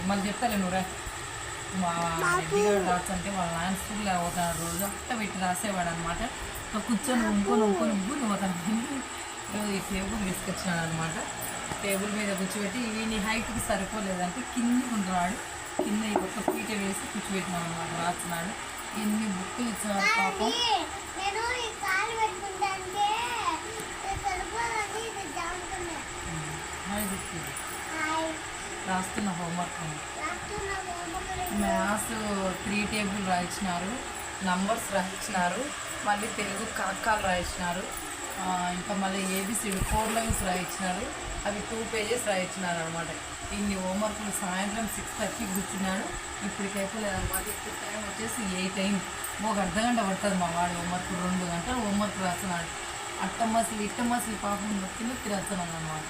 మళ్ళీ చెప్తాలే నువ్వురా. మా రెడ్డిగాడు రాసు అంటే వాళ్ళ నాయన స్కూల్ అవుతాడు, రోజు అట్ట పెట్టి రాసేవాడు అనమాట. కూర్చొని ఉంపుని పోతాను. ఈ టేబుల్ తీసుకొచ్చినాడు అనమాట. టేబుల్ మీద కూర్చోబెట్టి ఇవి నీ హైట్కి సరిపోలేదంటే కిందికి ఉంటున్నాడు. కింద ఈ ఒక్క పీట వేసి కూర్చోబెట్టినాం అనమాట. రాస్తున్నాడు. ఎన్ని బుక్కులు ఇచ్చినారు పాపం. రాస్తున్న హోంవర్క్ మ్యాథ్స్ 3 టేబుల్ రాయించినారు, నంబర్స్ రాయించినారు, మళ్ళీ తెలుగు కాకాలు రాయించినారు, ఇంకా మళ్ళీ ఏబిసిడి 4 లైన్స్ రాయించినారు. అవి 2 పేజెస్ రాయించినారు అనమాట. ఇన్ని హోంవర్క్లు సాయంత్రం 6:30కి కూర్చున్నాడు. ఇప్పటికైతే లేదనమాట. ఇప్పుడు టైం వచ్చేసి 8 అయింది. ఒక అర్ధగంట పడుతుంది మా వాడు హోంవర్క్. 2 గంటలు హోంవర్క్ రాస్తున్నాడు. అట్టమసలు ఇట్టమసలు పాపం నొక్కి రాస్తున్నాడు అనమాట.